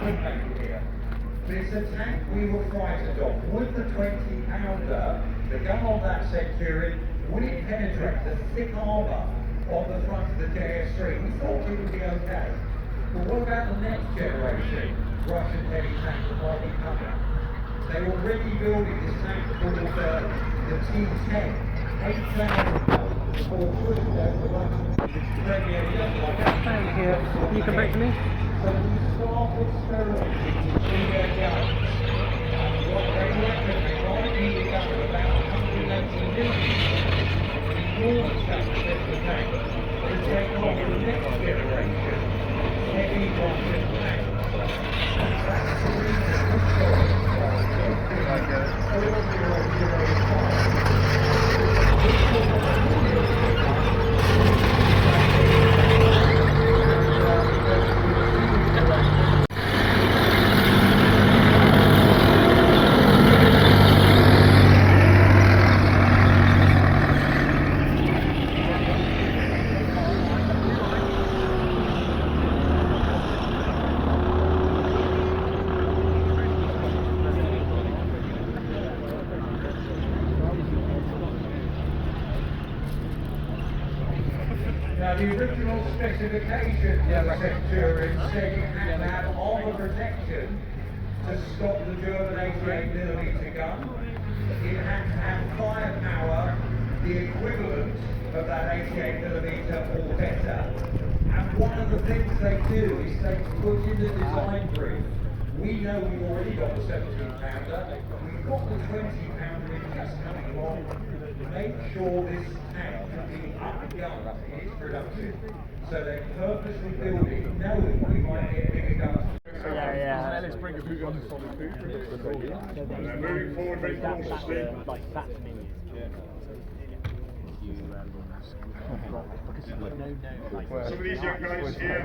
couldn't make it here. But it's a tank we were frightened of. Would the 20-pounder, the gun on that Centurion, would it penetrate the thick armour on the front of the JS3? We thought it would be okay. But what about the next generation Russian heavy tank that might be coming? They were already building this tank called the T-10. 8,000 for pushing over the Russian premier like that. Thank you. Can you come back to me? So we started experimenting in their guns. And what they reckon they might be done at about 180 million. Enormous deficit of tank to take on the next generation heavy Russian tanks. That's the reason this story Now, the original specifications of the Centurion said you had to have armour protection to stop the German 88mm gun. It had to have firepower, the equivalent of that 88mm or better. And one of the things they do is they put in the design brief. We know we've already got the 17-pounder, we've got the 20-pounder in just coming along. Make sure this tank can be upgunned in its production. So they purposely build it knowing we might get bigger guns. Yeah. Let's bring a boot on the solid boot. And then moving forward, very cautiously. Like that to me. Some of these young guys here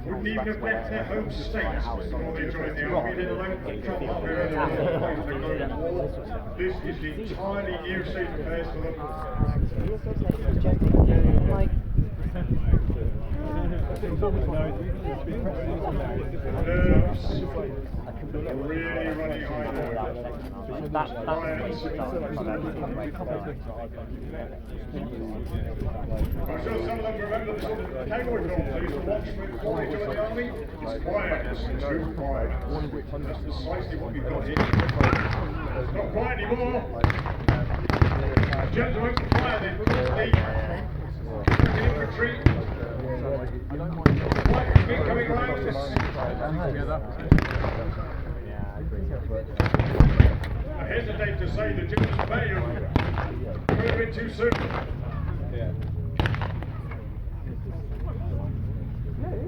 wouldn't even have left their home states before they joined the army, let alone come up here and they're going to war. This is entirely new state of affairs for them. Nerves are really running high now. I'm sure some of them remember the sort of cowboy films they used to watch before they joined the army. It's quiet, it's too quiet. That's precisely what we've got here. It's not quiet anymore. Gentlemen, quiet then. The infantry. Quiet, coming round. I hesitate to say the Germans may have moved a bit too soon.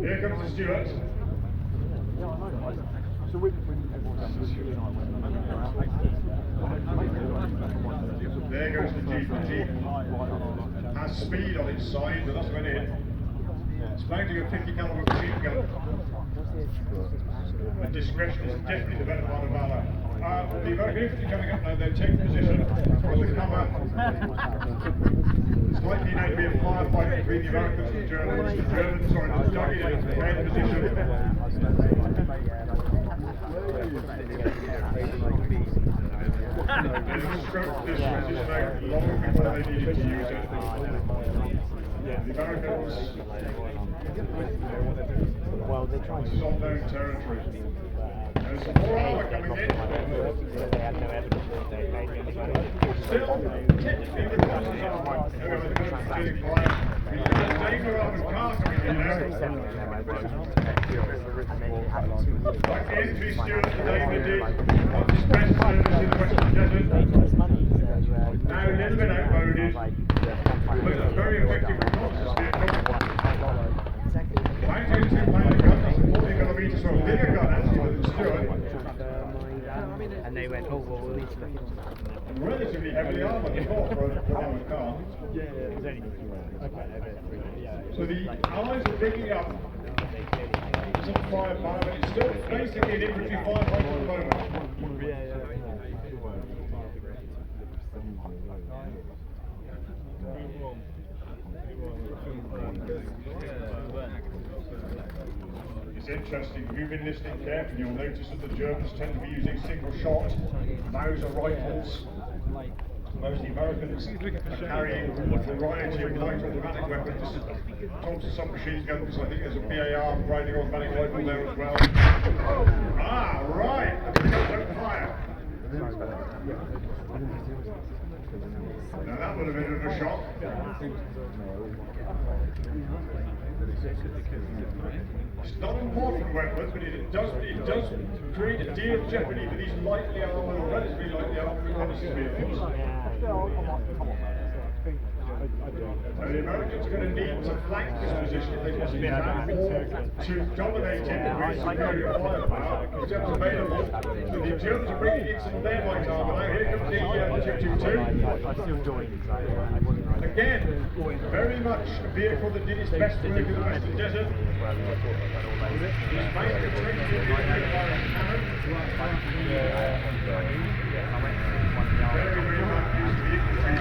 Here comes the Stuart. There goes the Jeep. The Jeep has speed on its side, but that's about it. It's mounting a 50 caliber machine gun. And discretion is definitely the better part of valor. The American infantry coming up now, they're taking position. Will they come up? It's likely now to be a firefight between the Americans and the Germans. The Germans are in a dug-in head position. They've scoped this resistance long before they needed to use it. The Americans stop down territory. There's some more armour coming in. Still, technically, the Russians are getting quiet. There's a danger of a car coming in now. Like the entry Stuart today they did on dispatch service in the Western Desert. Now a little bit outmoded, but a very effective reconnaissance vehicle. 92-pounder gun, that's a 40mm, so a bigger gun actually than the Stuart. And they went, oh, well, we'll need to look into that. Relatively heavily armoured as well for an armoured car. So the Allies are picking up some firepower, but it's still basically an infantry firefight at the moment. interesting. If you've been listening carefully, you'll notice that the Germans tend to be using single shot Mauser rifles. Most Americans are carrying a variety of light automatic weapons. Thompson submachine guns. I think there's a BAR riding automatic rifle there as well. Ah, right. Don't fire. Now that would have been a shock. It's not an important weapon, but it does create a deal of jeopardy for these lightly armored or relatively lightly armored reconnaissance vehicles. And the Americans are going to need to flank this position if they possibly can, or to dominate it with superior firepower, whichever's available. So the Germans are bringing in some of their light armour. Now here comes the 222. Again, very much a vehicle that did its best work in the Western Desert. It's made to take the cannon. Very, very much used to the infantry.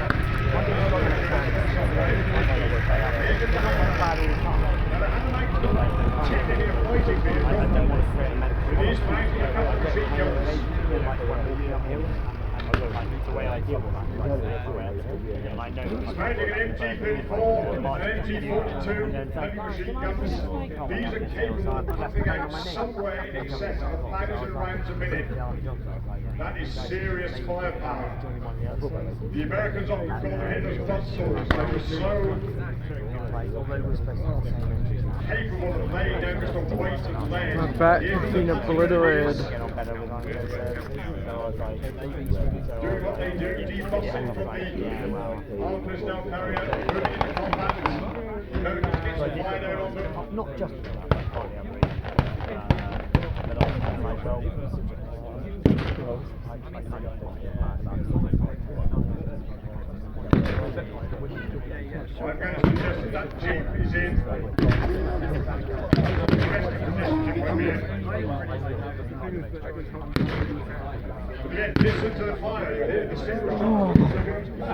The way I deal with that. It's mounting an MG34 and an MG42 heavy machine guns. These are capable of puffing out somewhere in excess of 1,000 rounds a minute. That is serious firepower. The Americans often call them Hitler's blood swords. They were so capable of laying down just a weight of lead. My back has been obliterated. Doing what they do, defossing from the armed personnel carrier, moving into combat. Americans get some fire down on them. Not just I'm going to suggest that that Jeep is in listen to the fire. You hear the single.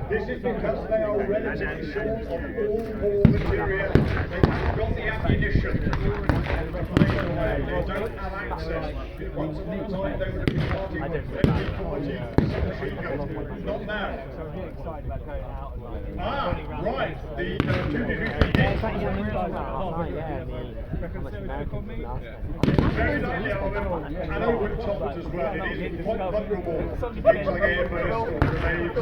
This is because they are relatively short of all material. They've got the ammunition. They don't have access. Once upon a time they would have been parting with MG40 submachine guns. Not now. Ah, right. The 223 very lightly armoured and over the top as well. It is quite vulnerable to things like airburst or grenades.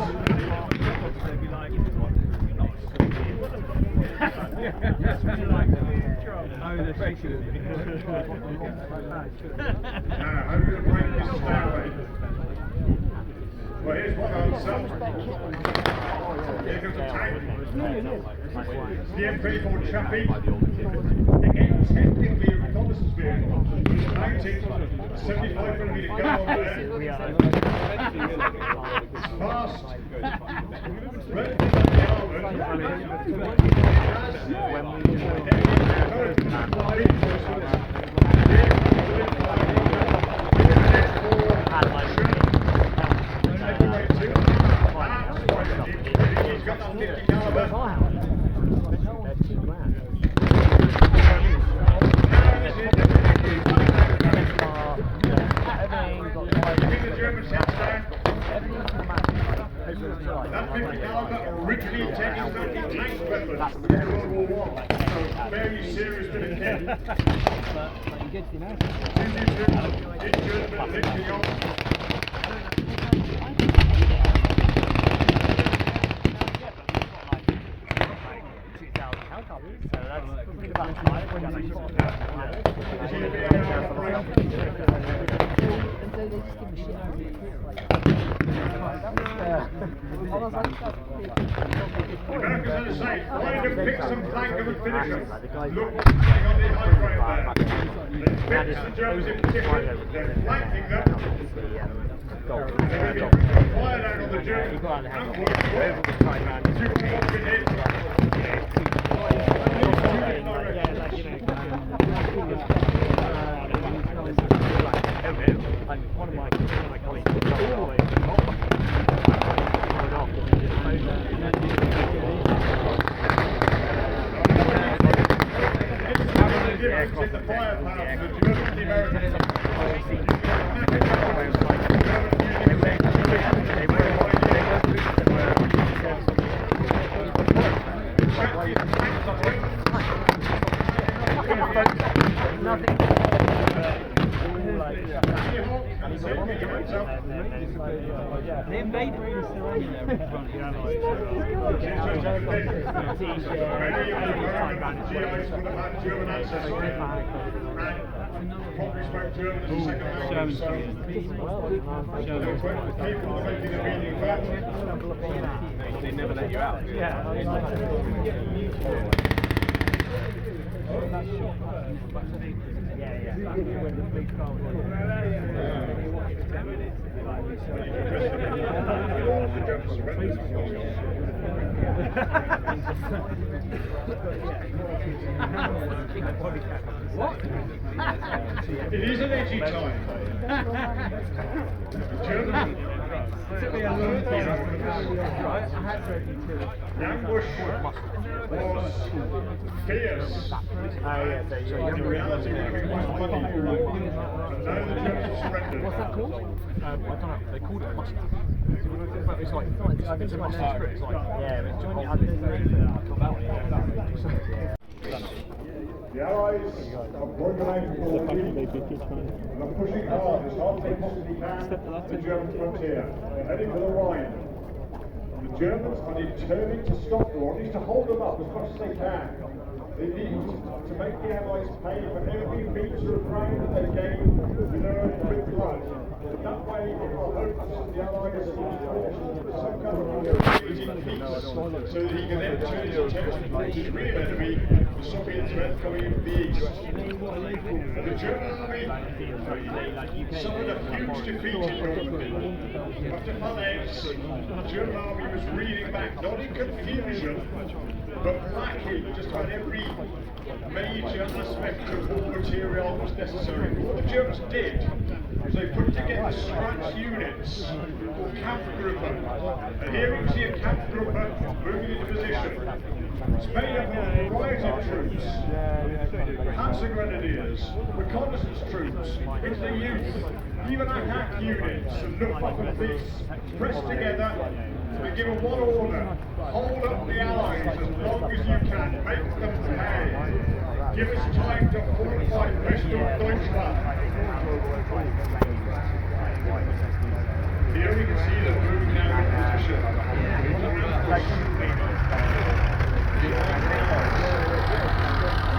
Now, how are we going to break this stairway? Well, here's one answer. Here goes a tank. The M34 Chappie. Again, technically a reconnaissance vehicle. Mounting 75mm gun on there. It's fast. Relatively armoured. He's got that 50 caliber. That 50 caliber originally intended to be tank weapons in World War I. Very serious bit of kit. Injured but lifting off. America's going to say, find them, pick some flank and finish them. Look what's going on the high ground there. They fix the Germans in position, they're flanking them. They're going to be fire down on the Germans and what two people been hit. One of my colleagues The firepower Nothing. They invaded. Probably spoke German as a second language, so people are making a meaning of that. They never let you out. Yeah. What? It is an edgy time. Germany. The ambush was fierce. In reality, it was funny. And now the Germans surrendered. What's that called? I don't know. They called it a mustang. It's like it's a mustang strip. It's like The Allies are organizing for the and are pushing hard as hard as they possibly can to the German frontier. They're heading for the Rhine. The Germans are determined to stop them, or at least to hold them up as much as they can. They need to make the Allies pay for every metre of ground that they gain with their own quick blood. That way, our hopes that the Allies will be forced to some kind of negotiating peace, so that he can then turn his attention towards his real enemy, the Soviet threat coming from the east. The German army suffered a huge defeat in Normandy. After Falaise, the German army was reeling back, not in confusion, but lacking just about every major aspect of war material that was necessary. What the Germans did was they put together scratch units called Kampfgruppen. And here you see a Kampfgruppe moving into position. It's made up of a variety of troops, Panzer Grenadiers, reconnaissance troops, it's the youth, even attack units and Luftwaffe police pressed together to give a one order: hold up the Allies as long as you can, make them pay. Give us time to fortify Western Deutschland. Here we can see them moving now in position.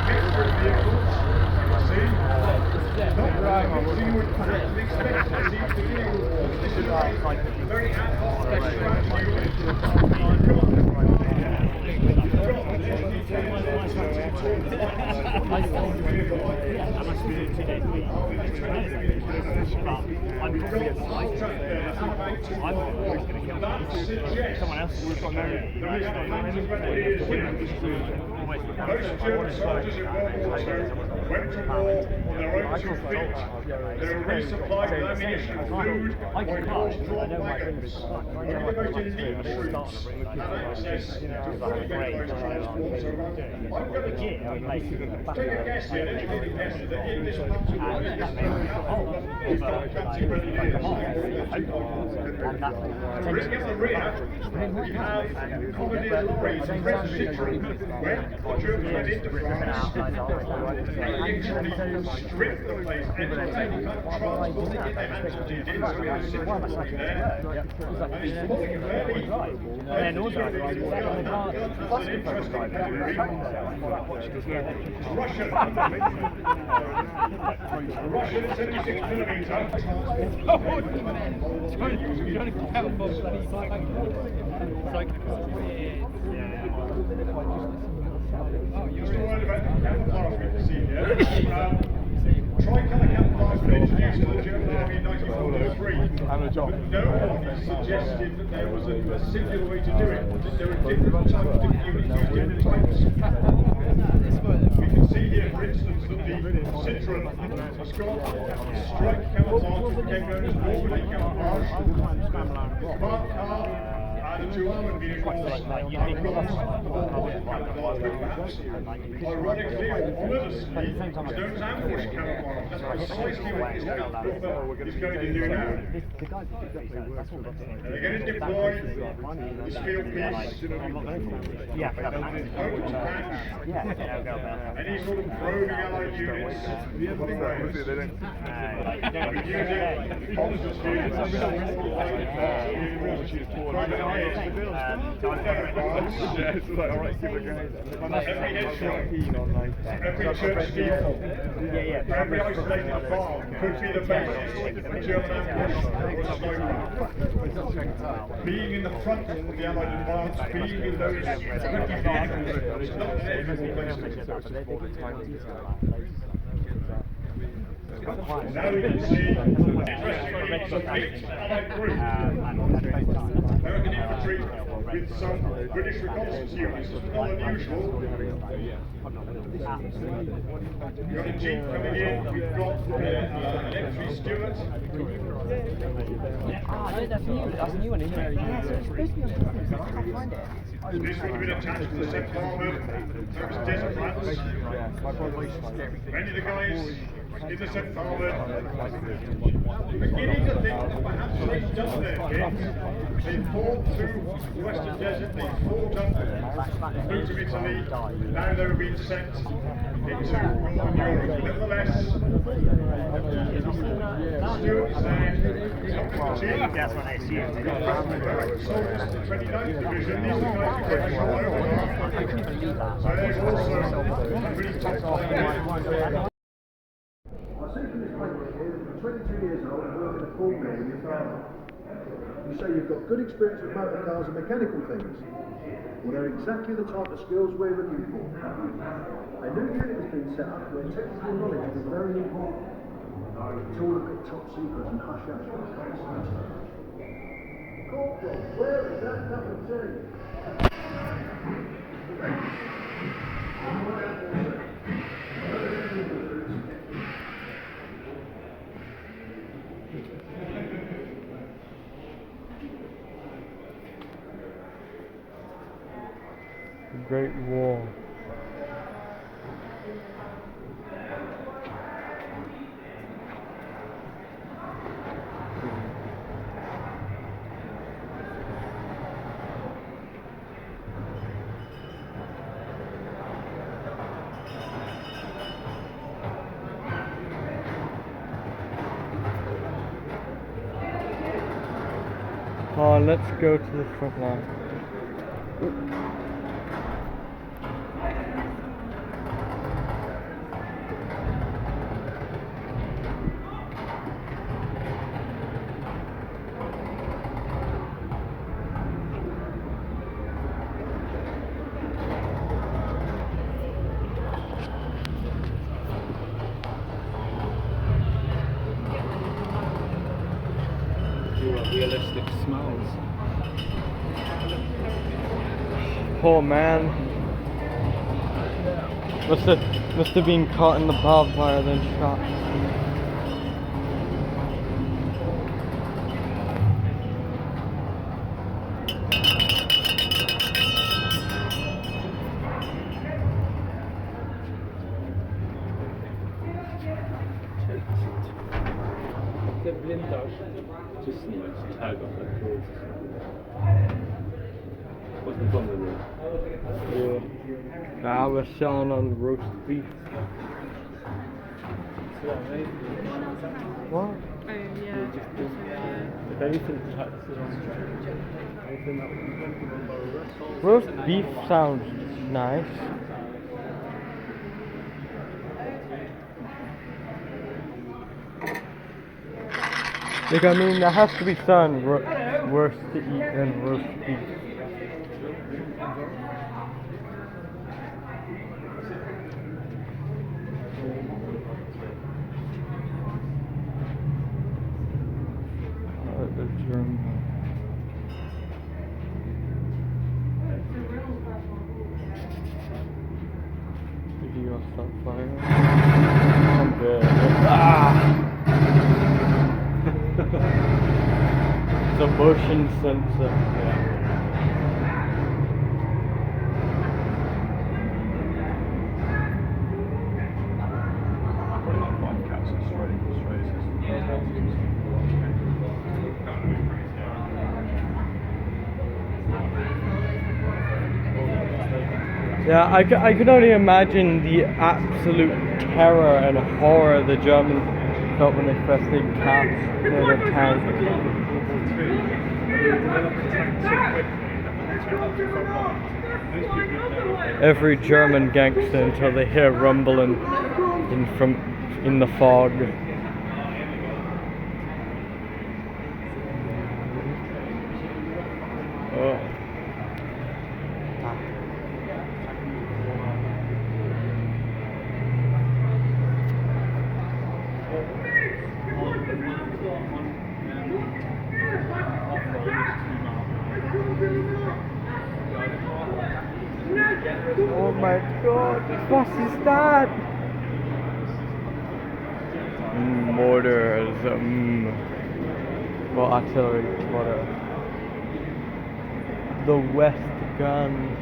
Mixture of vehicles, see? Not right, you would expect to see the beginning of the war. This is a very ad hoc scratch unit. someone else has got no. Most German soldiers in World War II went to war on their own 2 feet. They were resupplied with ammunition, food, by horse-drawn wagons. Only the most elite troops had access to fully mechanized transport. So I'm going to take a guess here, an educated guess, that in this country, in this we've got plenty of engineers. Bringing up the rear, we have commandeered lorries and French Citroën. When the Germans went into France, they literally stripped the place, and they transported in their hands what they did, so we have a Citroën lorry there, and it's pulling a fairly interesting pedigree. Russian 76mm. Just a word about the camouflage we can see here. Tricolour camouflage was introduced to the German Army in 1943. But no one suggested that there was a singular way to do it. There are different types of units use different types. We can see here, for instance, that the Citroën has got striped camouflage that became known as Normandy camouflage. The smart car The two Almond vehicles are ironically or ominously known as ambush camouflage. That's precisely what this camouflage is going to do now. They're getting deployed, this field piece, open to patch, any sort of probing allied units, every church steeple, every isolated farm could be the basis of German ambush or a slogan. Being in the front of the Allied advance, being in those tricky vehicles, is not an enviable place to be. Now we can see, interestingly, some mixed Allied group. American infantry with some British reconnaissance units. This is not unusual. We've got a jeep coming in, we've got an M3 Stewart. That's a new one, isn't it? Yeah, so it's supposed to be on the front, I can't find it. This would have been attached to the second armoured Turkish desert rats. Many of the guys in the second armoured beginning to think that perhaps they've done their kids. They fought through the Western Desert, they fought up through to Italy, now they were being sent into Northern Europe. Nevertheless, Stuart's there, that's what I see. Soldiers to the 29th Division, these are the guys who get shot over. So there's also a really tough time. I see from this paper here that you're 22 years old and work in a coal mill with your father. You say you've got good experience with motor cars and mechanical things. Well, they're exactly the type of skills we're looking for. A new unit has been set up where technical knowledge is very important. It's all a bit top secret and hush hush. Corporal, where is that cup of tea? Great Wall. Oh, let's go to the front line. Realistic smells. Poor man. Must have been caught in the barbed wire then shot. The blinders. Just nice tag on the clothes. What's the fun with it? Yeah. Now we're selling on roast beef. What? Oh yeah. If anything touches on anything that would be comfortable for a restaurant. Roast beef sounds nice. Like, I mean, there has to be something worse to eat than roast beef. The German. Video start fire. I'm dead. Ah! The motion sensor. Yeah. Yeah, I could only imagine the absolute terror and horror the Germans felt when they first did cast near the tank. Every German gangster until they hear rumbling in the fog. Oh. Oh my god, what is that? Mortars, well, artillery, whatever. The West gun.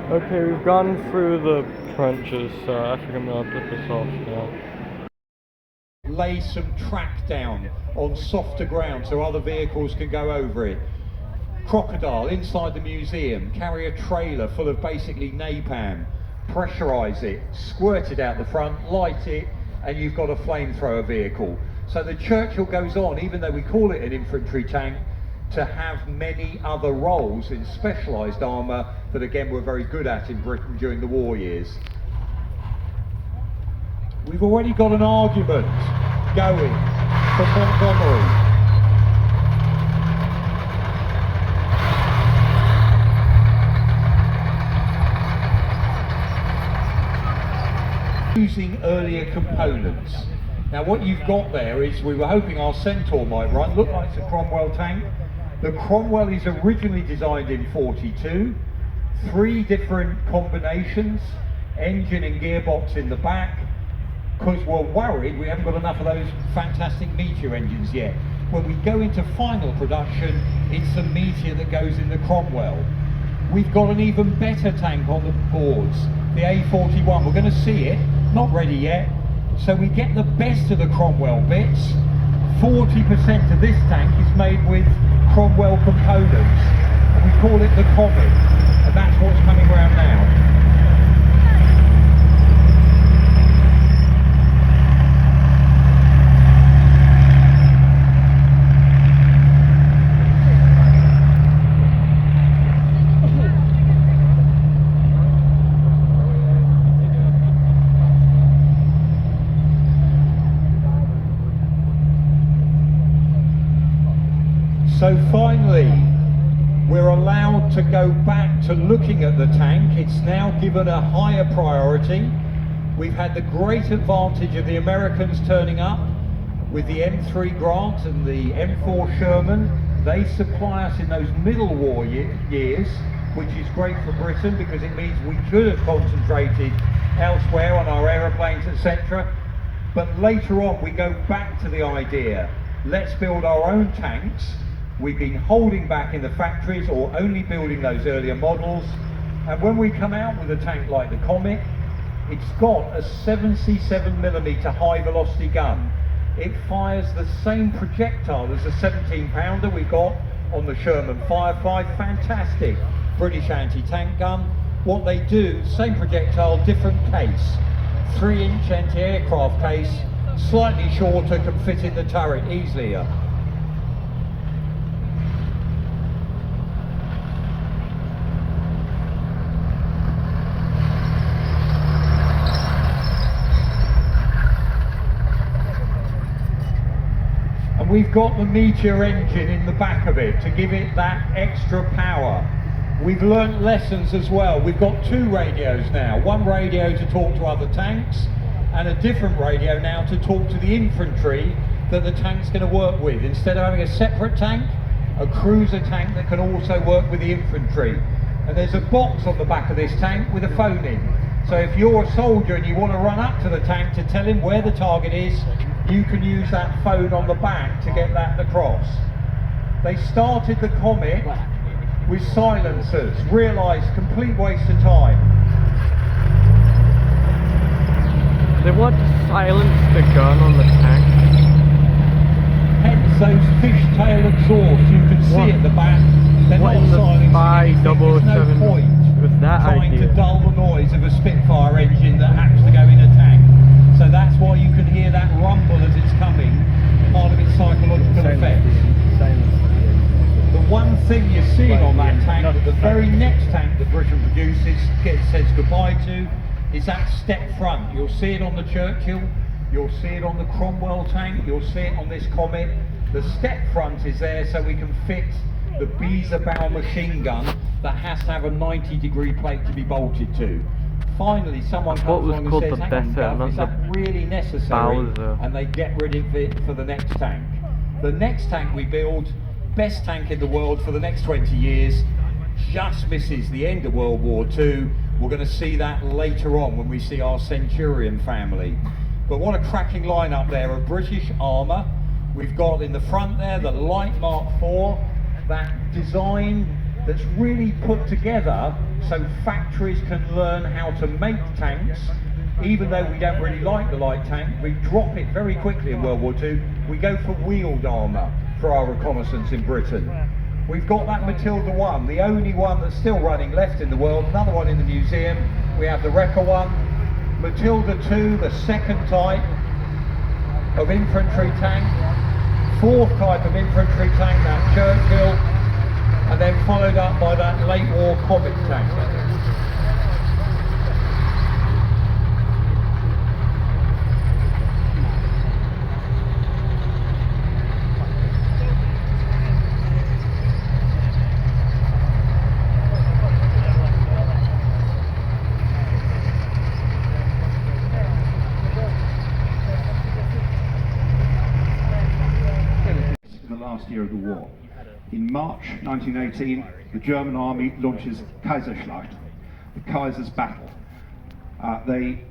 Okay, we've gone through the trenches, so I think I'm gonna put this off now. Lay some track down on softer ground so other vehicles can go over it. Crocodile inside the museum, carry a trailer full of basically napalm, pressurise it, squirt it out the front, light it, and you've got a flamethrower vehicle. So the Churchill goes on, even though we call it an infantry tank, to have many other roles in specialised armour that again we're very good at in Britain during the war years. We've already got an argument going from Montgomery. Using earlier components. Now what you've got there is, we were hoping our Centaur might run, look like it's a Cromwell tank. The Cromwell is originally designed in 42, 3 different combinations, engine and gearbox in the back, because we're worried we haven't got enough of those fantastic Meteor engines yet. When we go into final production, it's the Meteor that goes in the Cromwell. We've got an even better tank on the boards, the A41. We're going to see it, not ready yet. So we get the best of the Cromwell bits. 40% of this tank is made with Cromwell components, and we call it the Comet, and that's what's coming around now. So finally, we're allowed to go back to looking at the tank. It's now given a higher priority. We've had the great advantage of the Americans turning up with the M3 Grant and the M4 Sherman. They supply us in those middle war years, which is great for Britain because it means we could have concentrated elsewhere on our aeroplanes, etc. But later on, we go back to the idea, let's build our own tanks. We've been holding back in the factories or only building those earlier models, and when we come out with a tank like the Comet, it's got a 77mm high velocity gun. It fires the same projectile as the 17-pounder we've got on the Sherman Firefly. Fantastic British anti-tank gun. What they do, same projectile, different case. 3-inch anti-aircraft case, slightly shorter, can fit in the turret easier. We've got the Meteor engine in the back of it to give it that extra power. We've learnt lessons as well. We've got 2 radios now. One radio to talk to other tanks and a different radio now to talk to the infantry that the tank's going to work with. Instead of having a separate tank, a cruiser tank that can also work with the infantry. And there's a box on the back of this tank with a phone in. So if you're a soldier and you want to run up to the tank to tell him where the target is, you can use that phone on the back to get that across. They started the Comet with silencers, realised complete waste of time. They want to silence the gun on the tank. Hence those fishtail exhausts you can see at the back. They're What not in the silencing anything. There's no 577 point was that trying idea? to dull the noise of a Spitfire engine that happens to go in a tank. So that's why you can hear that rumble as it's coming, part of its psychological effect. The one thing you're seeing on that tank, that the very next tank that Britain produces says goodbye to, is that step front. You'll see it on the Churchill, you'll see it on the Cromwell tank, you'll see it on this Comet. The step front is there so we can fit the Beezer-bow machine gun that has to have a 90-degree plate to be bolted to. Finally, someone What comes was along and called says, the hang on, Better, Guv, not is the that really necessary? Bowser. And they get rid of it for the next tank. The next tank we build, best tank in the world for the next 20 years, just misses the end of World War II. We're going to see that later on when we see our Centurion family. But what a cracking lineup there of British armour. We've got in the front there the Light Mark IV, that design that's really put together so factories can learn how to make tanks. Even though we don't really like the light tank, we drop it very quickly in World War II. We go for wheeled armour for our reconnaissance in Britain. We've got that Matilda 1, the only one that's still running left in the world, another one in the museum. We have the Wrecker 1, Matilda 2, the second type of infantry tank, fourth type of infantry tank, that Churchill, and then followed up by that late war Comet tank. Last year of the war. In March 1918, the German army launches Kaiserschlacht, the Kaiser's battle. They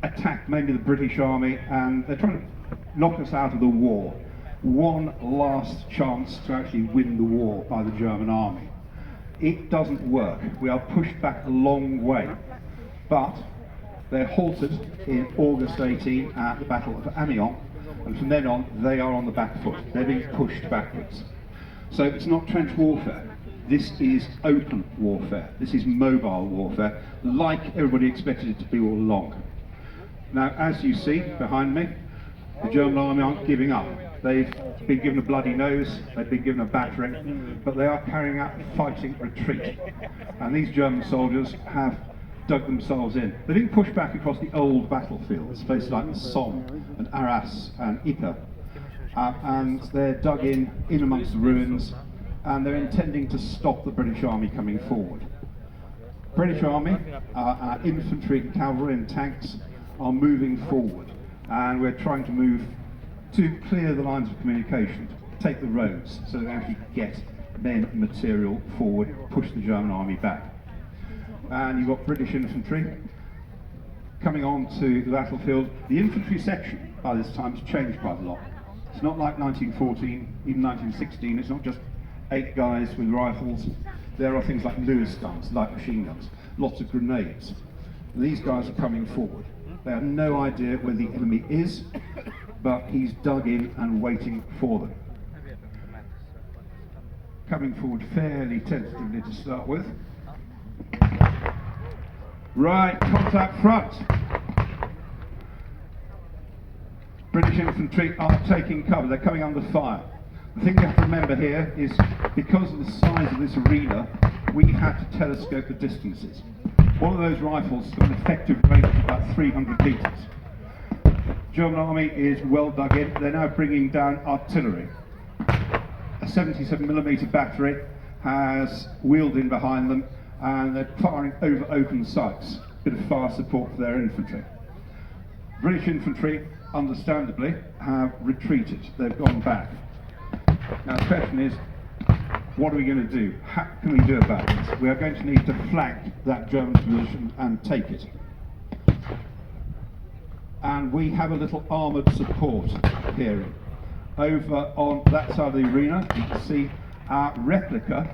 attack mainly the British army and they're trying to knock us out of the war. One last chance to actually win the war by the German army. It doesn't work. We are pushed back a long way, but they're halted in August 18 at the Battle of Amiens. And from then on, they are on the back foot. They're being pushed backwards. So it's not trench warfare. This is open warfare. This is mobile warfare, like everybody expected it to be all along. Now, as you see behind me, the German army aren't giving up. They've been given a bloody nose, they've been given a battering, but they are carrying out a fighting retreat. And these German soldiers have dug themselves in. They're being pushed back across the old battlefields, places like the Somme and Arras and Ypres, and they're dug in amongst the ruins, and they're intending to stop the British army coming forward. British army, our infantry, cavalry and tanks are moving forward, and we're trying to move to clear the lines of communication, take the roads, so that we actually get men and material forward, push the German army back. And you've got British infantry coming on to the battlefield. The infantry section by this time has changed quite a lot. It's not like 1914, even 1916, it's not just 8 guys with rifles. There are things like Lewis guns, light machine guns, lots of grenades. These guys are coming forward. They have no idea where the enemy is, but he's dug in and waiting for them. Coming forward fairly tentatively to start with. Right, contact front. British infantry are taking cover, they're coming under fire. The thing you have to remember here is, because of the size of this arena, we had to telescope the distances. One of those rifles has got an effective range of about 300 metres. German army is well dug in, they're now bringing down artillery. A 77mm battery has wheeled in behind them, and they're firing over open sights, a bit of fire support for their infantry. British infantry, understandably, have retreated, they've gone back. Now the question is, what are we going to do? How can we do about this? We are going to need to flank that German position and take it. And we have a little armoured support here. Over on that side of the arena, you can see our replica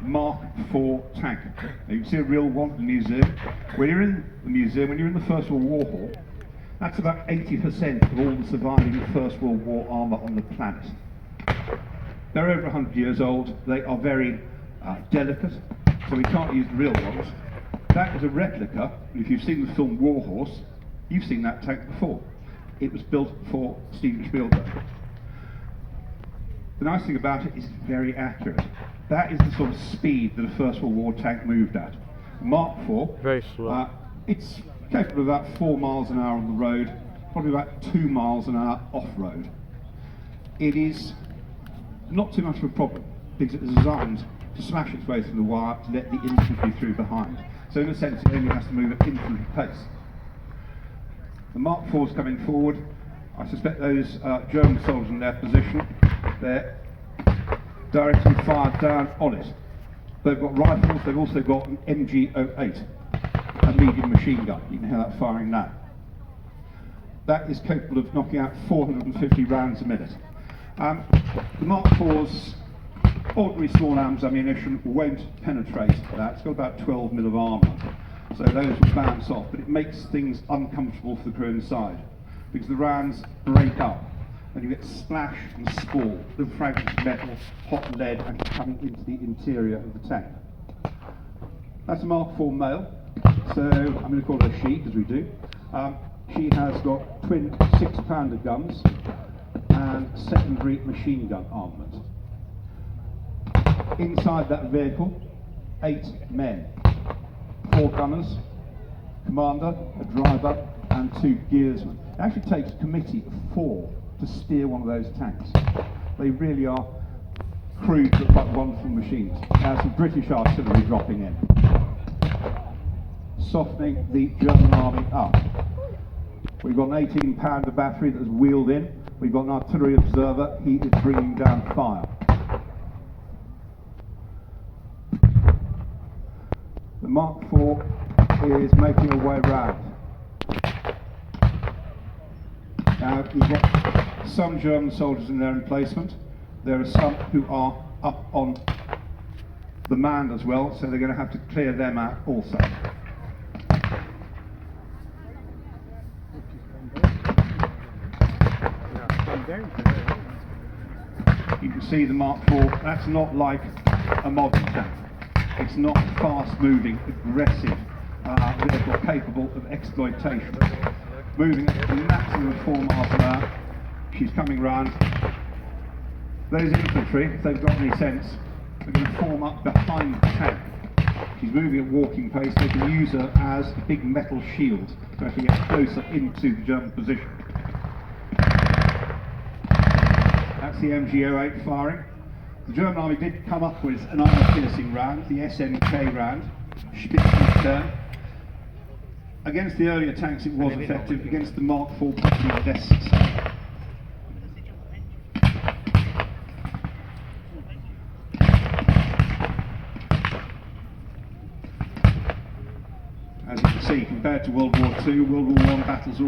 Mark IV tank. Now you can see a real one in the museum. When you're in the museum, when you're in the First World War Hall, That's about 80% of all the surviving First World War armour on the planet. They're over 100 years old, they are very delicate, so we can't use the real ones. That is a replica, and if you've seen the film War Horse, you've seen that tank before. It was built for Steven Spielberg. The nice thing about it is it's very accurate. That is the sort of speed that a First World War tank moved at. Mark IV, Very slow. it's capable of about 4 miles an hour on the road, probably about 2 miles an hour off-road. It is not too much of a problem because it's designed to smash its way through the wire to let the infantry through behind. So in a sense it only has to move at infantry pace. The Mark IV is coming forward. I suspect those German soldiers in their position, they're directing fire down on it. They've got rifles, they've also got an MG08, a medium machine gun. You can hear that firing now. That is capable of knocking out 450 rounds a minute. The Mark IV's ordinary small arms ammunition won't penetrate that. It's got about 12 mil of armour, so those will bounce off, but it makes things uncomfortable for the crew inside because the rounds break up and you get splash and spall, the fragments of metal, hot lead, and coming into the interior of the tank. That's a Mark IV male, so I'm going to call her a she, because we do. She has got twin 6-pounder guns and secondary machine gun armament. Inside that vehicle, 8 men, 4 gunners, commander, a driver, and 2 gearsmen. It actually takes a committee of 4 to steer one of those tanks. They really are crude but wonderful machines. Now some British artillery dropping in, softening the German army up. We've got an 18-pounder battery that is wheeled in. We've got an artillery observer. He is bringing down fire. The Mark IV is making a way round. Now, we've got some German soldiers in their emplacement. There are some who are up on the man as well, so they're going to have to clear them out also. You can see the Mark IV, that's not like a modern tank. It's not fast-moving, aggressive vehicle capable of exploitation. Moving at a maximum of 4 miles an hour. She's coming round. Those infantry, if they've got any sense, are going to form up behind the tank. She's moving at walking pace. They can use her as a big metal shield to actually get closer into the German position. That's the MG08 firing. The German army did come up with an armor-piercing round, the SNK round, Spitzenstern. Against the earlier tanks it was effective, against the Mark IV possibly less so. As you can see, compared to World War II, World War I battles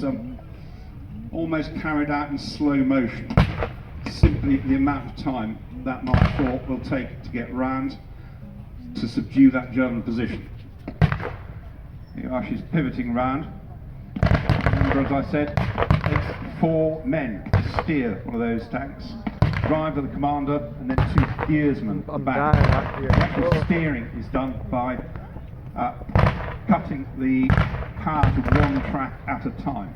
are almost carried out in slow motion. Simply the amount of time that Mark IV will take to get round to subdue that German position. Here you are, she's pivoting round. Remember, as I said, it's 4 men to steer one of those tanks. Driver, the commander, and then 2 gearsmen at the back. The actual steering is done by cutting the power to one track at a time.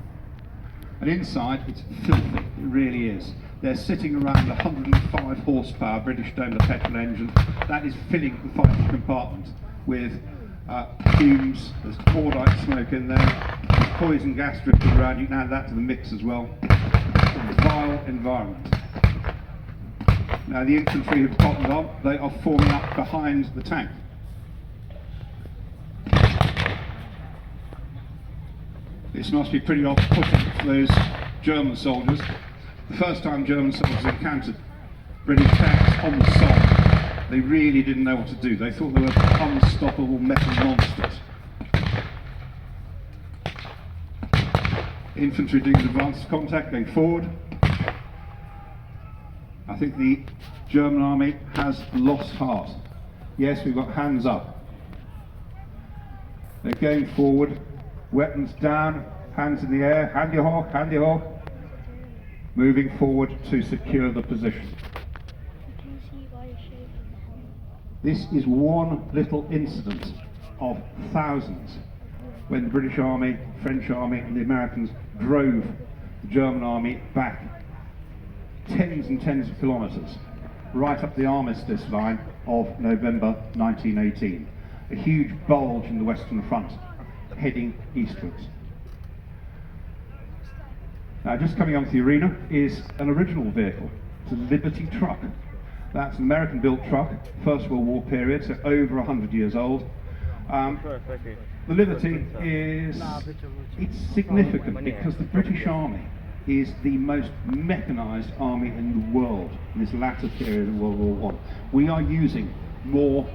And inside, it's filthy, it really is. They're sitting around a 105 horsepower British Daimler petrol engine. That is filling the fighting compartment with fumes, there's cordite smoke in there, there's poison gas drifting around. You can add that to the mix as well. It's a vile environment. Now the infantry have cottoned on, they are forming up behind the tank. This must be pretty off-putting for those German soldiers. The first time German soldiers encountered British tanks on the Somme, they really didn't know what to do. They thought they were unstoppable metal monsters. Infantry doing advanced contact, going forward. I think the German army has lost heart. Yes, we've got hands up. They're going forward, weapons down, hands in the air, handy hawk, handy hawk. Moving forward to secure the position. This is one little incident of thousands when the British Army, French Army and the Americans drove the German Army back tens and tens of kilometres, right up the armistice line of November 1918. A huge bulge in the Western Front, heading eastwards. Now, just coming onto the arena is an original vehicle. It's a Liberty truck. That's an American-built truck, First World War period, so over 100 years old. The Liberty is, it's significant because the British Army is the most mechanised army in the world in this latter period of World War I. We are using more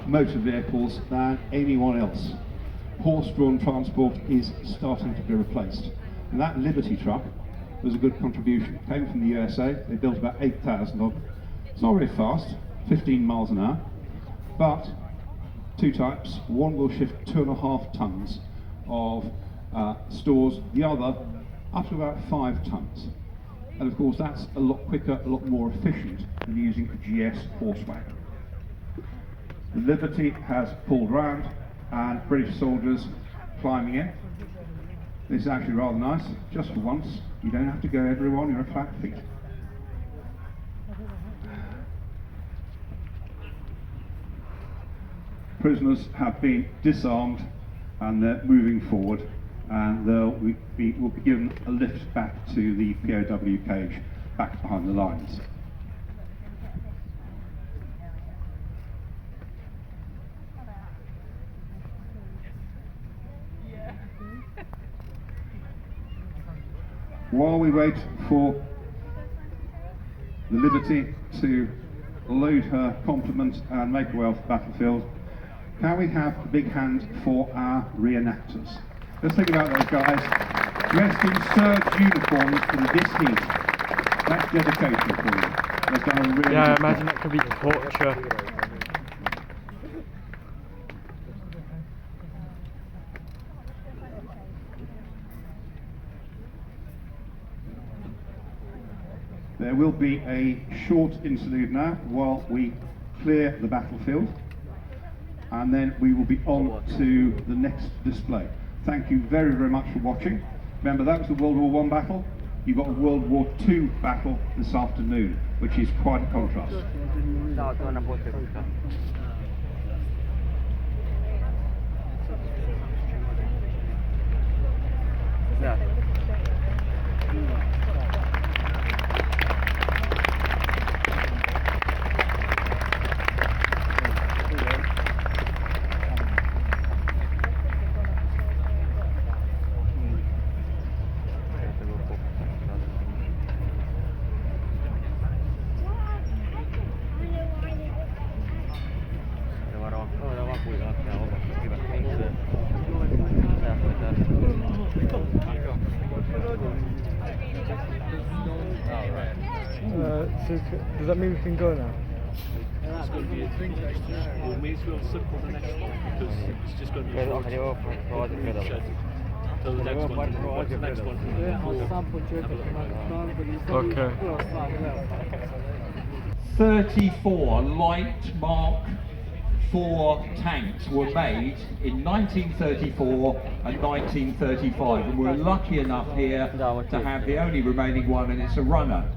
motor vehicles than anyone else. Horse-drawn transport is starting to be replaced. And that Liberty truck was a good contribution. It came from the USA. They built about 8,000 of them. It's not very fast, 15 miles an hour, but two types. One will shift 2.5 tons of stores, the other up to about 5 tons. And of course that's a lot quicker, a lot more efficient than using a GS horse wagon. The Liberty has pulled round and British soldiers climbing in. This is actually rather nice, just for once. You don't have to go everywhere on your flat feet. Prisoners have been disarmed and they're moving forward, and will be given a lift back to the POW cage back behind the lines. While we wait for the Liberty to load her complement and make her way off the battlefield, can we have a big hand for our reenactors? Let's think about those guys dressed in surge uniforms in this heat. That's dedication for you. They've done a really Yeah, I good imagine job. that could be torture. There will be a short interlude now while we clear the battlefield, and then we will be on to the next display. Thank you very, very much for watching. Remember, that was the World War I battle. You've got a World War II battle this afternoon, which is quite a contrast. So does that mean we can go now? It's going to be a thing next time. We'll meet you on simple the next one because it's just going to be a shed. So the next one, what's the next one? Okay. 34 light Mark IV tanks were made in 1934 and 1935, and we're lucky enough here to have the only remaining one, and it's a runner.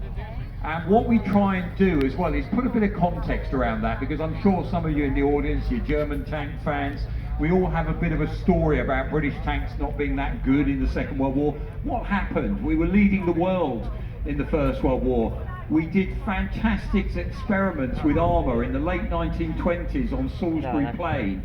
And what we try and do as well is put a bit of context around that, because I'm sure some of you in the audience, you're German tank fans, we all have a bit of a story about British tanks not being that good in the Second World War. What happened? We were leading the world in the First World War. We did fantastic experiments with armour in the late 1920s on Salisbury Plain,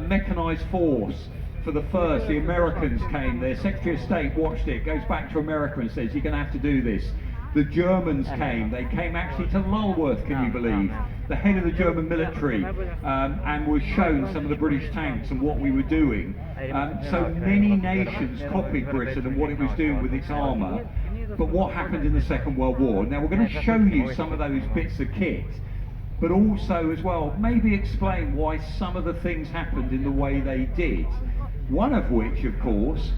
mechanised force. For the first, the Americans came, their Secretary of State watched it, goes back to America and says, you're going to have to do this. The Germans came, they came actually to Lulworth, can you believe? The head of the German military, and was shown some of the British tanks and what we were doing. So many nations copied Britain and what it was doing with its armour. But what happened in the Second World War? Now we're going to show you some of those bits of kit, but also as well, maybe explain why some of the things happened in the way they did. One of which, of course,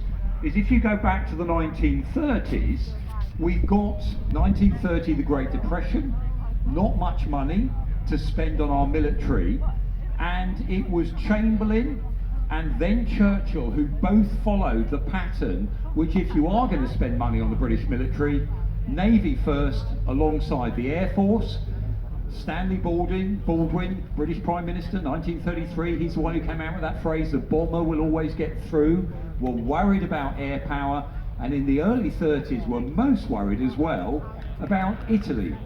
is if you go back to the 1930s, we've got 1930, the Great Depression, not much money to spend on our military, and it was Chamberlain and then Churchill who both followed the pattern, which if you are going to spend money on the British military, Navy first alongside the Air Force. Stanley Baldwin, British Prime Minister, 1933, he's the one who came out with that phrase, the bomber will always get through. We're worried about air power, and in the early 30s we're most worried as well about Italy.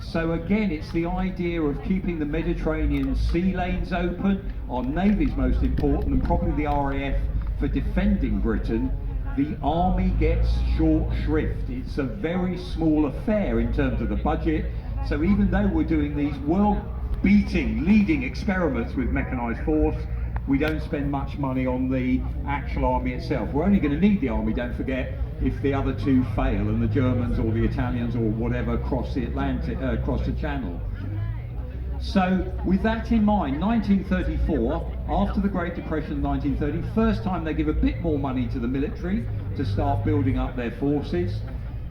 So again, it's the idea of keeping the Mediterranean sea lanes open. Our Navy's most important, and probably the RAF for defending Britain. The army gets short shrift. It's a very small affair in terms of the budget. So even though we're doing these world-beating, leading experiments with mechanised force, we don't spend much money on the actual army itself. We're only going to need the army, don't forget, if the other two fail and the Germans or the Italians or whatever cross the Atlantic, cross the Channel. So with that in mind, 1934, after the Great Depression, 1930, first time they give a bit more money to the military to start building up their forces.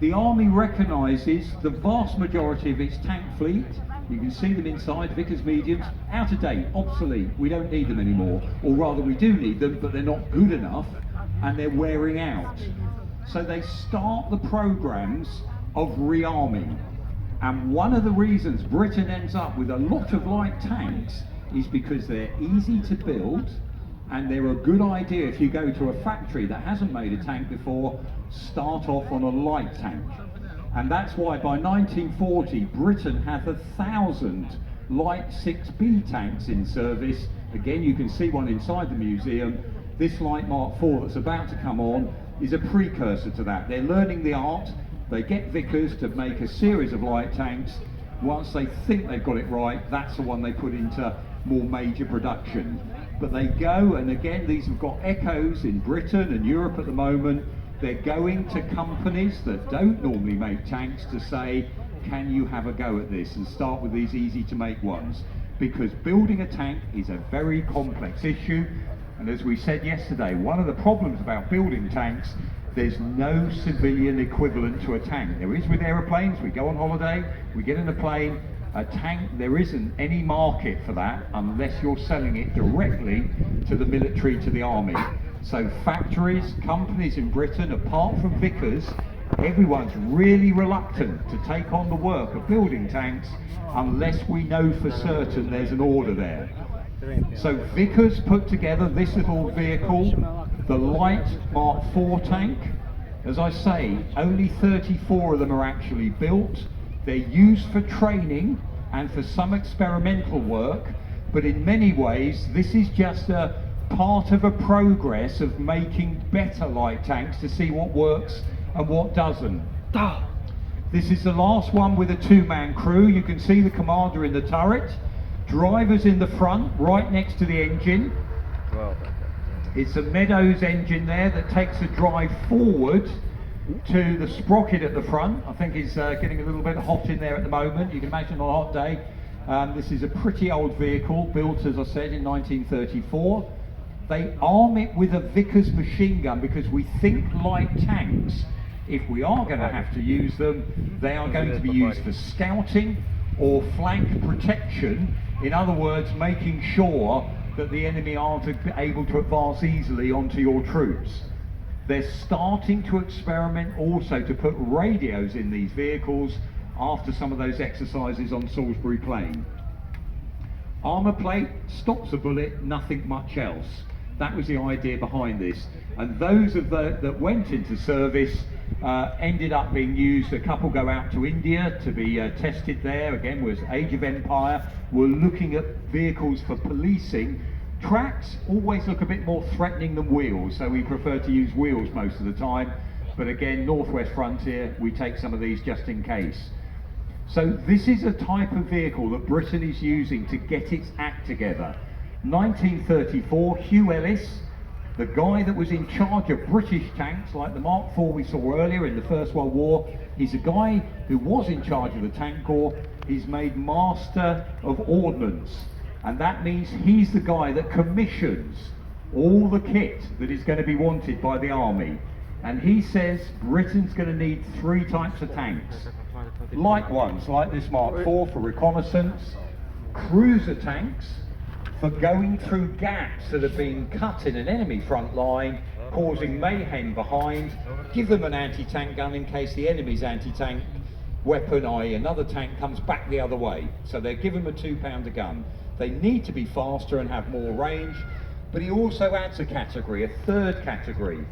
The army recognises the vast majority of its tank fleet, you can see them inside, Vickers mediums, out of date, obsolete, we don't need them anymore, or rather we do need them, but they're not good enough and they're wearing out. So they start the programmes of rearming. And one of the reasons Britain ends up with a lot of light tanks is because they're easy to build and they're a good idea. If you go to a factory that hasn't made a tank before, start off on a light tank. And that's why by 1940 Britain had 1,000 light 6B tanks in service. Again, you can see one inside the museum. This light Mark IV that's about to come on is a precursor to that. They're learning the art. They get Vickers to make a series of light tanks. Once they think they've got it right, that's the one they put into more major production. But they go, and again, these have got echoes in Britain and Europe at the moment. They're going to companies that don't normally make tanks to say, can you have a go at this and start with these easy to make ones? Because building a tank is a very complex issue. And as we said yesterday, one of the problems about building tanks, there's no civilian equivalent to a tank. There is with aeroplanes. We go on holiday, we get in a plane. A tank, there isn't any market for that unless you're selling it directly to the military, to the army. So factories, companies in Britain, apart from Vickers, everyone's really reluctant to take on the work of building tanks unless we know for certain there's an order there. So Vickers put together this little vehicle, the light Mark IV tank. As I say, only 34 of them are actually built. They're used for training and for some experimental work, but in many ways this is just a part of a progress of making better light tanks to see what works and what doesn't. This is the last one with a two-man crew. You can see the commander in the turret, drivers in the front, right next to the engine. It's a Meadows engine there that takes the drive forward to the sprocket at the front. I think it's getting a little bit hot in there at the moment. You can imagine on a hot day. This is a pretty old vehicle, built, as I said, in 1934. They arm it with a Vickers machine gun because we think light tanks, if we are going to have to use them, they are going to be used for scouting or flank protection. In other words, making sure that the enemy aren't able to advance easily onto your troops. They're starting to experiment also to put radios in these vehicles after some of those exercises on Salisbury Plain. Armour plate stops a bullet, nothing much else. That was the idea behind this. And those of that went into service ended up being used. A couple go out to India to be tested there. Again, was Age of Empire. We're looking at vehicles for policing. Tracks always look a bit more threatening than wheels, so we prefer to use wheels most of the time. But again, Northwest Frontier, we take some of these just in case. So this is a type of vehicle that Britain is using to get its act together. 1934, Hugh Ellis, the guy that was in charge of British tanks like the Mark IV we saw earlier in the First World War, he's a guy who was in charge of the Tank Corps. He's made Master of Ordnance, and that means he's the guy that commissions all the kit that is going to be wanted by the army. And he says Britain's going to need 3 types of tanks. Light ones, like this Mark IV for reconnaissance, cruiser tanks for going through gaps that have been cut in an enemy front line, causing mayhem behind, give them an anti-tank gun in case the enemy's anti-tank weapon, i.e. another tank, comes back the other way. So they give them a 2-pounder gun. They need to be faster and have more range, but he also adds a category, a third category.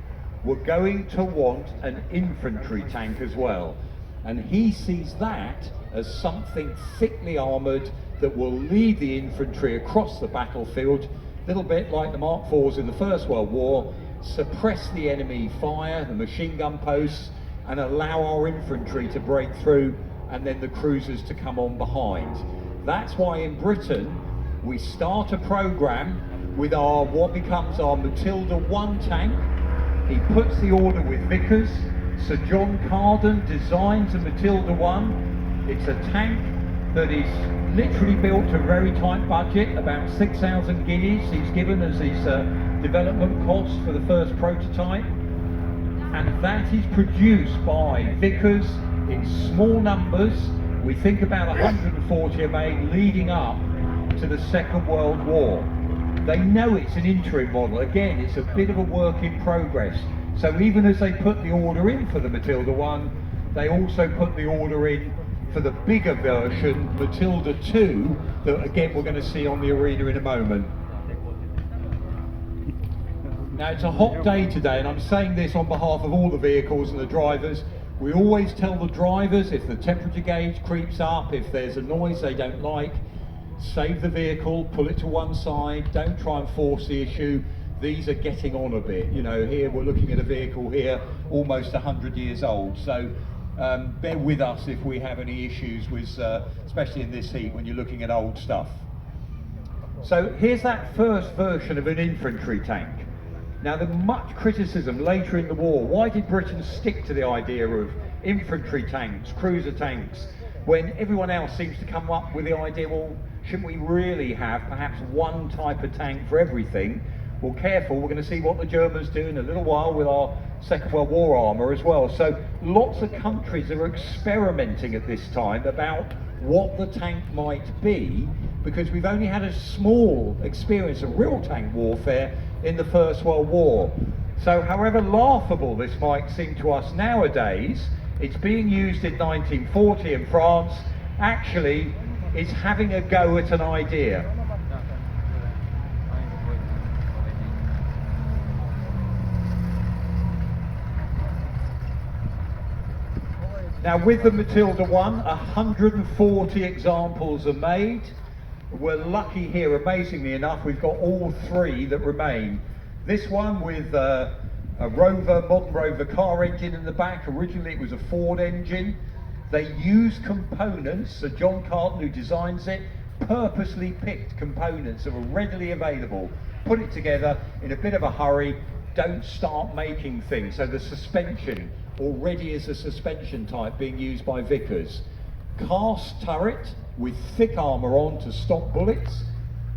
We're going to want an infantry tank as well. And he sees that as something thickly armoured that will lead the infantry across the battlefield, a little bit like the Mark IVs in the First World War, suppress the enemy fire, the machine gun posts, and allow our infantry to break through and then the cruisers to come on behind. That's why in Britain we start a programme with our what becomes our Matilda 1 tank. He puts the order with Vickers. Sir John Carden designs a Matilda 1. It's a tank that is literally built to a very tight budget, about 6,000 guineas he's given as his development cost for the first prototype. And that is produced by Vickers in small numbers. We think about 140 are made leading up to the Second World War. They know it's an interim model. Again, it's a bit of a work in progress. So even as they put the order in for the Matilda 1, they also put the order in for the bigger version, Matilda 2, that again we're going to see on the arena in a moment. Now it's a hot day today, and I'm saying this on behalf of all the vehicles and the drivers. We always tell the drivers if the temperature gauge creeps up, if there's a noise they don't like, save the vehicle, pull it to one side, don't try and force the issue. These are getting on a bit. You know, here we're looking at a vehicle here almost 100 years old, so bear with us if we have any issues with, especially in this heat when you're looking at old stuff. So here's that first version of an infantry tank. Now there's much criticism later in the war. Why did Britain stick to the idea of infantry tanks, cruiser tanks, when everyone else seems to come up with the idea, well, shouldn't we really have perhaps one type of tank for everything? Well, careful, we're going to see what the Germans do in a little while with our Second World War armour as well. So lots of countries are experimenting at this time about what the tank might be, because we've only had a small experience of real tank warfare in the First World War. So however laughable this might seem to us nowadays, it's being used in 1940 in France. Actually, it's having a go at an idea. Now with the Matilda 1, 140 examples are made. We're lucky here, amazingly enough, we've got all 3 that remain. This one with a Rover, modern Rover car engine in the back. Originally it was a Ford engine. They use components, so John Carden, who designs it, purposely picked components that were readily available, put it together in a bit of a hurry, don't start making things. So the suspension already is a suspension type being used by Vickers. Cast turret with thick armour on to stop bullets,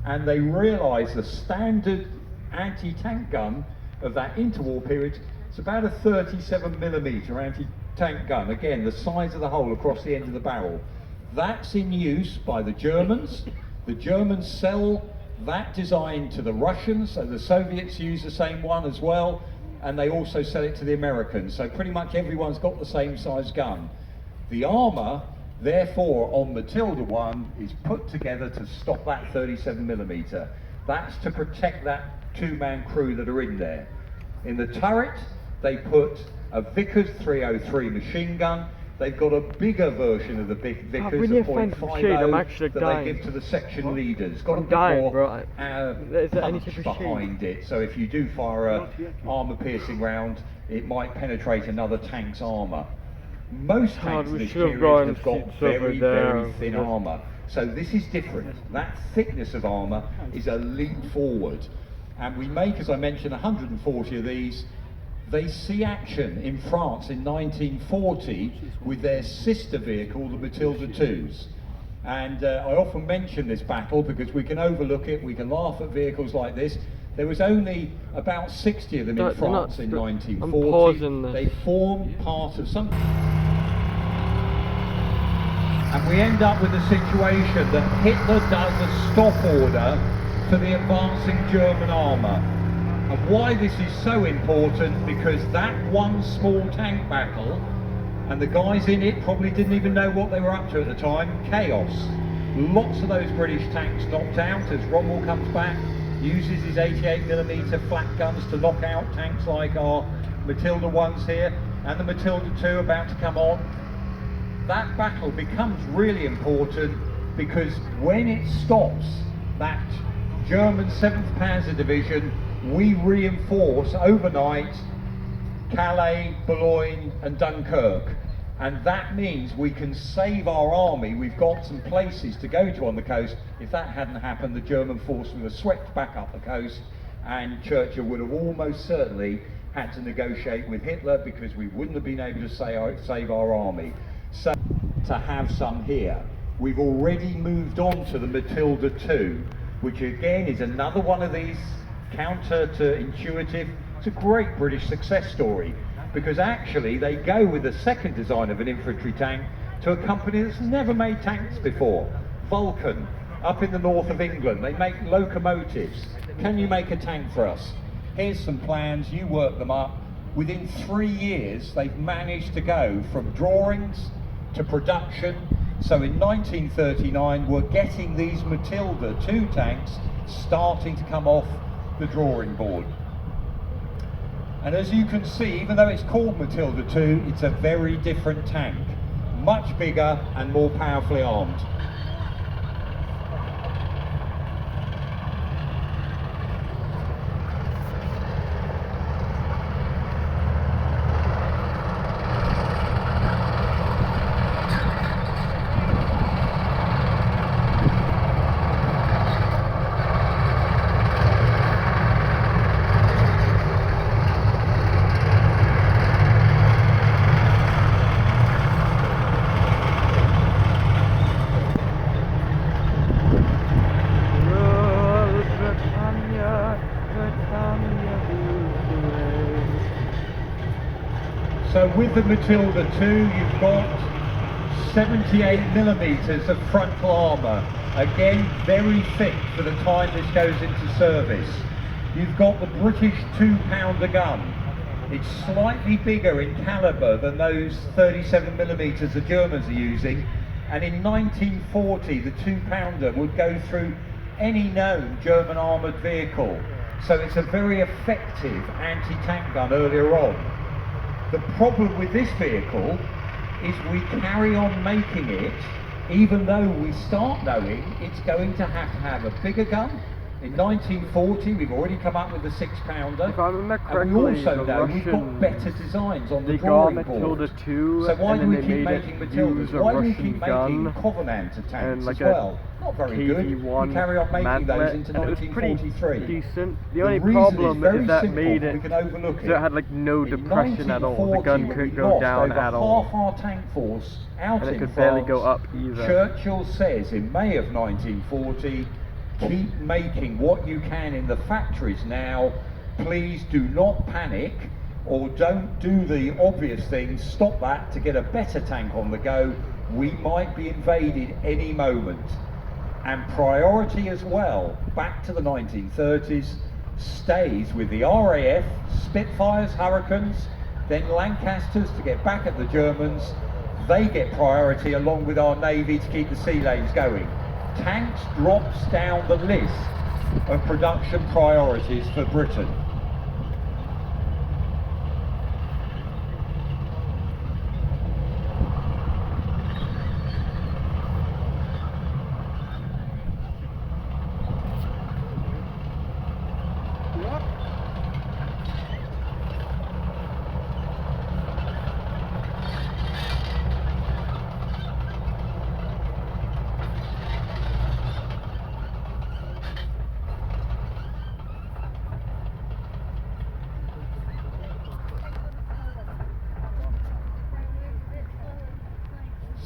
and they realise the standard anti-tank gun of that interwar period, it's about a 37mm anti-tank gun, again the size of the hole across the end of the barrel. That's in use by the Germans. The Germans sell that design to the Russians, so the Soviets use the same one as well, and they also sell it to the Americans, so pretty much everyone's got the same size gun. The armour, therefore, on Matilda 1 is put together to stop that 37mm. That's to protect that 2-man crew that are in there. In the turret, they put a Vickers 303 machine gun. They've got a bigger version of the Vickers, a .50 that they give to the section leaders. Got a bit more punch behind it, so if you do fire a armour-piercing round, it might penetrate another tank's armour. Most tanks in this period have got very, very thin armour, so this is different. That thickness of armour is a leap forward, and we make, as I mentioned, 140 of these. They see action in France in 1940 with their sister vehicle, the Matilda 2s. And I often mention this battle because we can overlook it, we can laugh at vehicles like this. There was only about 60 of them in France in 1940. They formed part of some... And we end up with a situation that Hitler does a stop order for the advancing German armour. And why this is so important, because that one small tank battle, and the guys in it probably didn't even know what they were up to at the time, chaos. Lots of those British tanks knocked out as Rommel comes back, uses his 88mm flak guns to knock out tanks like our Matilda ones here, and the Matilda 2 about to come on. That battle becomes really important because when it stops that German 7th Panzer Division, we reinforce overnight Calais, Boulogne and Dunkirk, and that means we can save our army. We've got some places to go to on the coast. If that hadn't happened, the German force would have swept back up the coast, and Churchill would have almost certainly had to negotiate with Hitler because we wouldn't have been able to save our army. So to have some here. We've already moved on to the Matilda 2, which again is another one of these counter to intuitive. It's a great British success story because actually they go with the second design of an infantry tank to a company that's never made tanks before, Vulcan, up in the north of England. They make locomotives. Can you make a tank for us? Here's some plans, you work them up. Within 3 years they've managed to go from drawings to production. So in 1939 we're getting these Matilda 2 tanks starting to come off the drawing board. And as you can see, even though it's called Matilda 2, it's a very different tank, much bigger and more powerfully armed. So with the Matilda 2, you've got 78mm of frontal armour, again very thick for the time this goes into service. You've got the British 2-pounder gun. It's slightly bigger in calibre than those 37mm the Germans are using, and in 1940 the 2-pounder would go through any known German armoured vehicle. So it's a very effective anti-tank gun earlier on. The problem with this vehicle is we carry on making it even though we start knowing it's going to have a bigger gun. In 1940 we've already come up with the 6-pounder, If I remember correctly, and we also the know we've got Russians, better designs on the they got drawing Matilda board. 2, So why and do we then they keep made making it Matildas? use a Why do we Russian keep gun making Covenanter tanks and like as well? a Not very good. We KV-1 carry on making those mantlet, into and it was pretty 1943. decent. The The only reason problem very is that simple, made we it can overlook so it had like no In depression at all. The 1940, gun when couldn't we go lost down over at all, half our tank force out and it in could France, barely go up either. Churchill says in May of 1940, keep making what you can in the factories now. Please do not panic, or don't do the obvious things. Stop that to get a better tank on the go. We might be invaded any moment. And priority as well, back to the 1930s, stays with the RAF, Spitfires, Hurricanes, then Lancasters to get back at the Germans. They get priority along with our Navy to keep the sea lanes going. Tanks drops down the list of production priorities for Britain.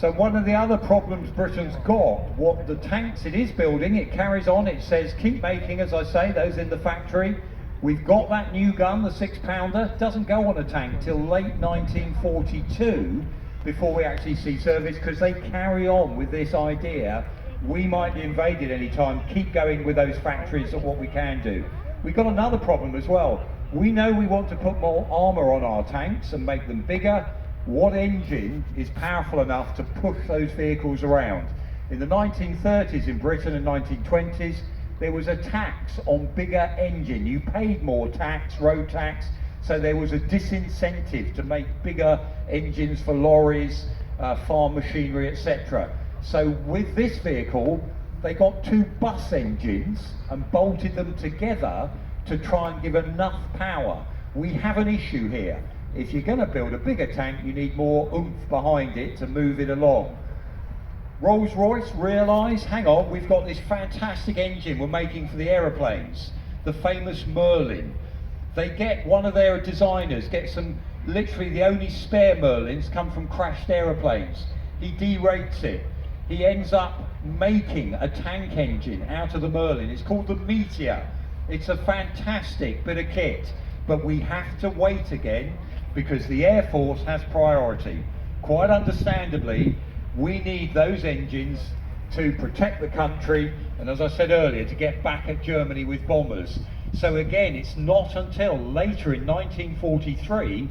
So one of the other problems Britain's got, what the tanks it is building, it carries on, it says keep making, as I say, those in the factory. We've got that new gun, the 6-pounder, doesn't go on a tank till late 1942 before we actually see service, because they carry on with this idea, we might be invaded any time, keep going with those factories of what we can do. We've got another problem as well. We know we want to put more armour on our tanks and make them bigger. What engine is powerful enough to push those vehicles around? In the 1930s in Britain and 1920s, there was a tax on bigger engine. You paid more tax, road tax, so there was a disincentive to make bigger engines for lorries, farm machinery, etc. So with this vehicle, they got 2 bus engines and bolted them together to try and give enough power. We have an issue here. If you're going to build a bigger tank, you need more oomph behind it to move it along. Rolls-Royce realised, hang on, we've got this fantastic engine we're making for the aeroplanes, the famous Merlin. They get one of their designers, gets some, literally the only spare Merlins come from crashed aeroplanes. He derates it. He ends up making a tank engine out of the Merlin. It's called the Meteor. It's a fantastic bit of kit, but we have to wait again because the Air Force has priority. Quite understandably, we need those engines to protect the country, and as I said earlier, to get back at Germany with bombers. So again, it's not until later in 1943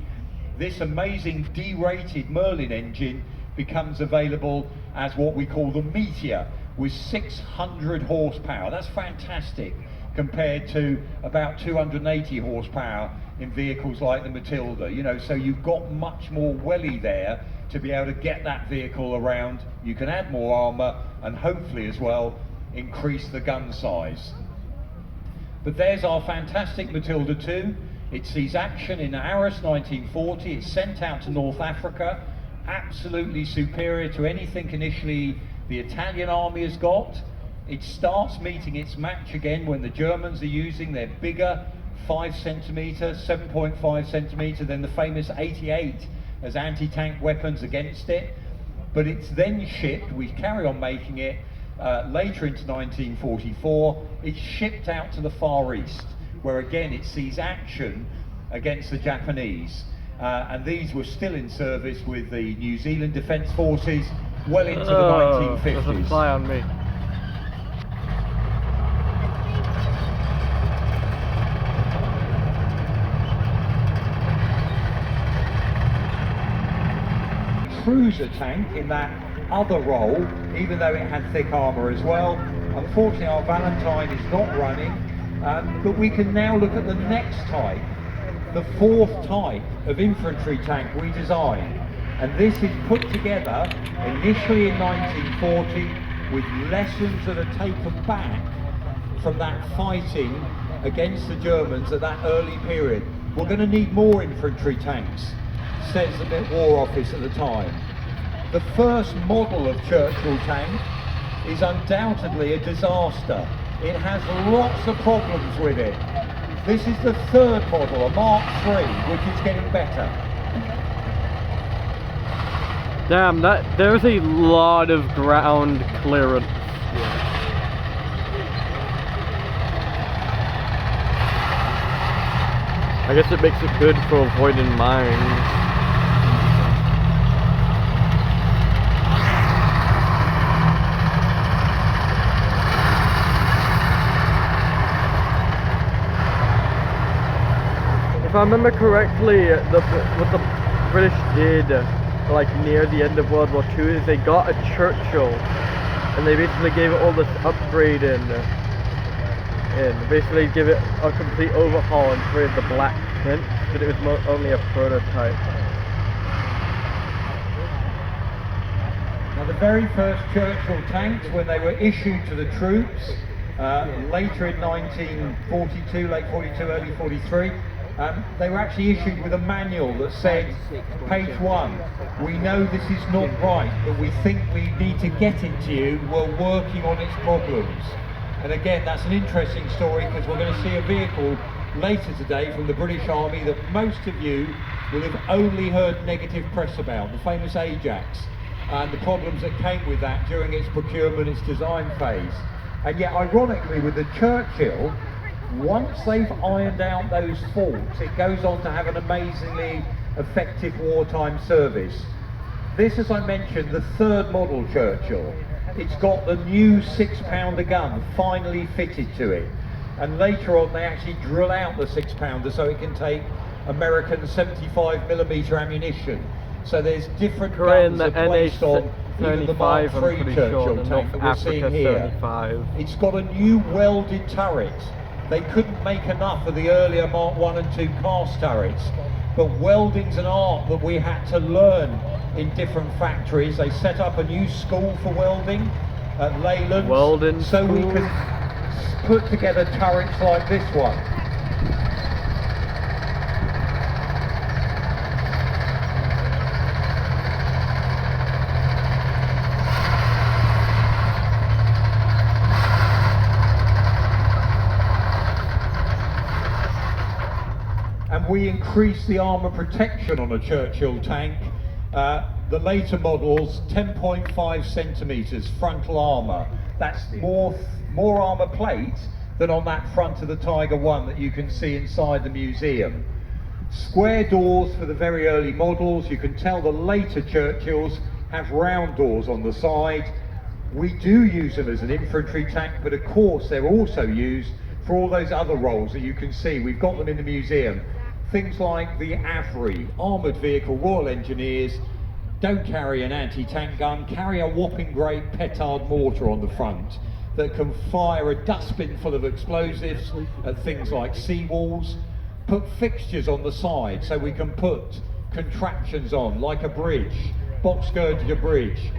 this amazing derated Merlin engine becomes available as what we call the Meteor, with 600 horsepower. That's fantastic compared to about 280 horsepower in vehicles like the Matilda. You know, so you've got much more welly there to be able to get that vehicle around. You can add more armour and hopefully as well increase the gun size. But there's our fantastic Matilda 2. It sees action in Arras 1940. It's sent out to North Africa, absolutely superior to anything initially the Italian army has got. It starts meeting its match again when the Germans are using their bigger 5 centimetre, 7.5 centimetre, then the famous 88 as anti-tank weapons against it. But it's then shipped, we carry on making it, later into 1944, it's shipped out to the Far East, where again it sees action against the Japanese. And these were still in service with the New Zealand Defence Forces well into the 1950s. Doesn't fly on me. Cruiser tank in that other role, even though it had thick armour as well. Unfortunately our Valentine is not running, but we can now look at the next type, the 4th type of infantry tank we designed. And this is put together initially in 1940 with lessons that are taken back from that fighting against the Germans at that early period. We're going to need more infantry tanks, says the Met War Office at the time. The first model of Churchill tank is undoubtedly a disaster. It has lots of problems with it. This is the 3rd model, a Mark III, which is getting better. Damn, there's a lot of ground clearance. I guess it makes it good for avoiding mines. If I remember correctly, what the British did, like near the end of World War II, is they got a Churchill, and they basically gave it all this upgrade and basically give it a complete overhaul and created the Black Prince, but it was only a prototype. Now the very first Churchill tanks, when they were issued to the troops, later in 1942, late 42, early 43, they were actually issued with a manual that said, page 1, we know this is not right, but we think we need to get it to you, we're working on its problems. And again, that's an interesting story because we're going to see a vehicle later today from the British Army that most of you will have only heard negative press about, the famous Ajax. and the problems that came with that during its procurement, its design phase. And yet, ironically, with the Churchill, once they've ironed out those faults, it goes on to have an amazingly effective wartime service. This, as I mentioned, the third model Churchill. It's got the new 6-pounder gun finally fitted to it. And later on, they actually drill out the 6-pounder so it can take American 75mm ammunition. So there's different guns that are placed on even the Mark III Churchill tank that we're seeing here. It's got a new welded turret. They couldn't make enough of the earlier Mark I and II cast turrets, but welding's an art that we had to learn in different factories. They set up a new school for welding at Leyland, so we could put together turrets like this one. And we increased the armour protection on a Churchill tank. The later models, 10.5 centimetres frontal armour. That's more armour plate than on that front of the Tiger 1 that you can see inside the museum. Square doors for the very early models. You can tell the later Churchills have round doors on the side. We do use them as an infantry tank, but of course they're also used for all those other roles that you can see. We've got them in the museum. Things like the AVRI, Armoured Vehicle Royal Engineers, don't carry an anti-tank gun, carry a whopping great petard mortar on the front that can fire a dustbin full of explosives at things like seawalls. Put fixtures on the side so we can put contraptions on, like a bridge, box gird your bridge,